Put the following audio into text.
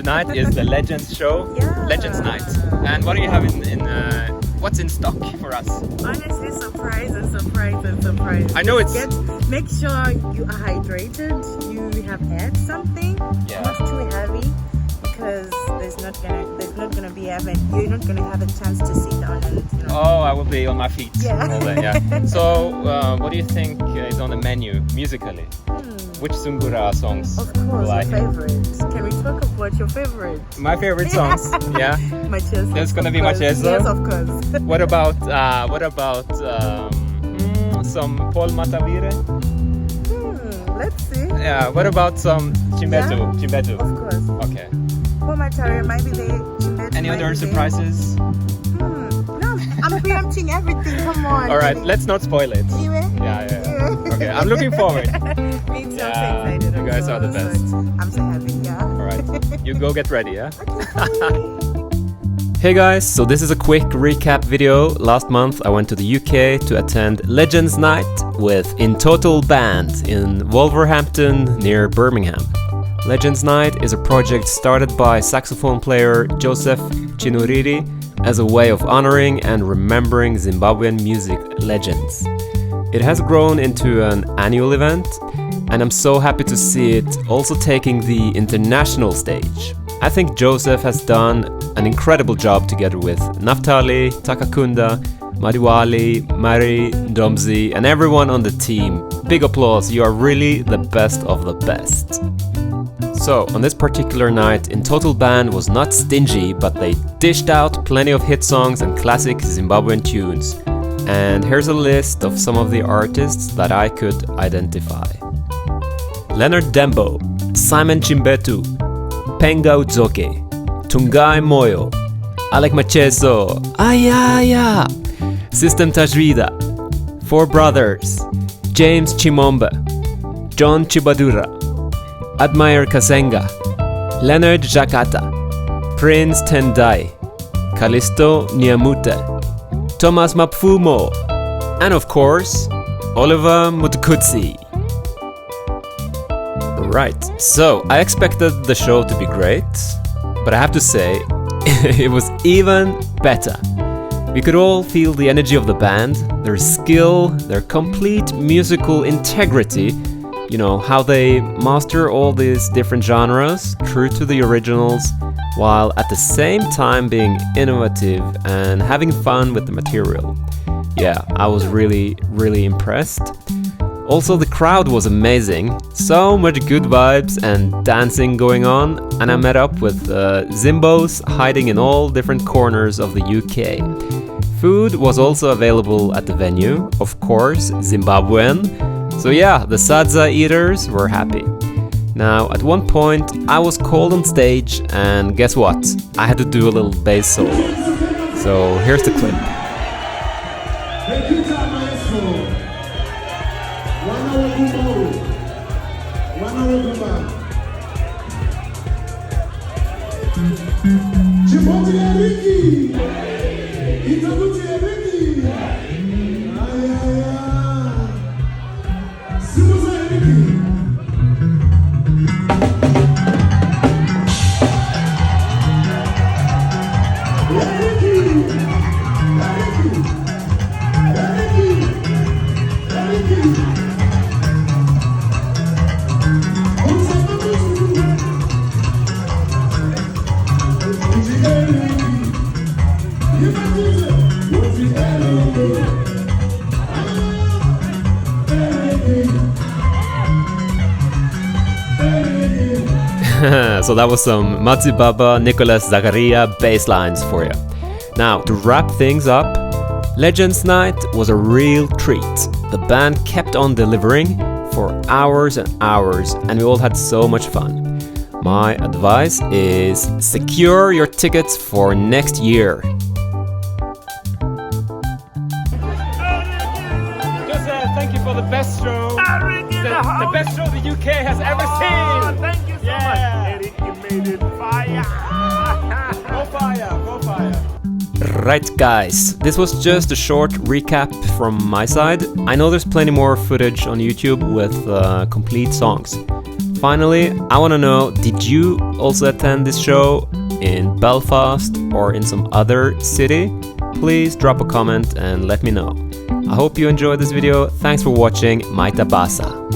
tonight is the Legends show, Yeah. Legends night. And what do you have what's in stock for us? Honestly, surprises. I know it's... Make sure you are hydrated. You have had something. Yeah. Not too heavy, because you're not gonna have a chance to sit down and Oh, I will be on my feet Yeah. all day, yeah. So, what do you think is on the menu musically? Which Sungura songs? Of course, will I your hear? favorites. Can we talk about your favorites? My favorite songs, yeah. Machezo. There's gonna be of course. Machezo? Yes, of course. What about some Paul Matavire? Let's see. Yeah. What about some Chimbetu? Yeah. Chimbetu. Of course. Okay. Paul Matavire might be there. Chimbetu Any might other be there. surprises? No, I'm preempting everything. Come on. All right. Let's not spoil it. Yeah. Yeah. Okay. I'm looking forward. Me too. Yeah, I'm so excited. you guys are the best. I'm so happy. Yeah. All right. You go get ready. Yeah. Okay. Hey guys, so this is a quick recap video. Last month I went to the UK to attend Legends Night with Intotal Band in Wolverhampton near Birmingham. Legends Night is a project started by saxophone player Joseph Chinuriri as a way of honoring and remembering Zimbabwean music legends. It has grown into an annual event, and I'm so happy to see it also taking the international stage. I think Joseph has done an incredible job together with Naftali, Takakunda, Madiwali, Mari, Domzi, and everyone on the team. Big applause, you are really the best of the best. So, on this particular night, Intotal Band was not stingy, but they dished out plenty of hit songs and classic Zimbabwean tunes. And here's a list of some of the artists that I could identify. Leonard Dembo, Simon Chimbetu, Penga Udzoke, Tungai Moyo, Alec Machezo, Ayaya, System Tajrida, Four Brothers, James Chimombe, John Chibadura, Admire Kasenga, Leonard Jakata, Prince Tendai, Kalisto Nyamute, Thomas Mapfumo, and of course, Oliver Mutukutsi. Right, so I expected the show to be great, but I have to say, it was even better. We could all feel the energy of the band, their skill, their complete musical integrity, you know, how they master all these different genres, true to the originals, while at the same time being innovative and having fun with the material. Yeah, I was really impressed. Also, the crowd was amazing, so much good vibes and dancing going on, and I met up with Zimbos hiding in all different corners of the UK. Food was also available at the venue, of course, Zimbabwean, so yeah, the Sadza eaters were happy. Now, at one point, I was called on stage, and guess what? I had to do a little bass solo. So here's the clip. So that was some Matsi Baba, Nicholas Zagaria bass lines for you. Now, to wrap things up, Legends Night was a real treat. The band kept on delivering for hours and hours, and we all had so much fun. My advice is secure your tickets for next year. Joseph, thank you for the best show. The best show the UK has ever seen. Thank you so much. Eric, you made it fire. Go fire. Right guys, this was just a short recap from my side. I know there's plenty more footage on YouTube with complete songs. Finally, I want to know, did you also attend this show in Belfast or in some other city? Please drop a comment and let me know. I hope you enjoyed this video. Thanks for watching. Maita Basa.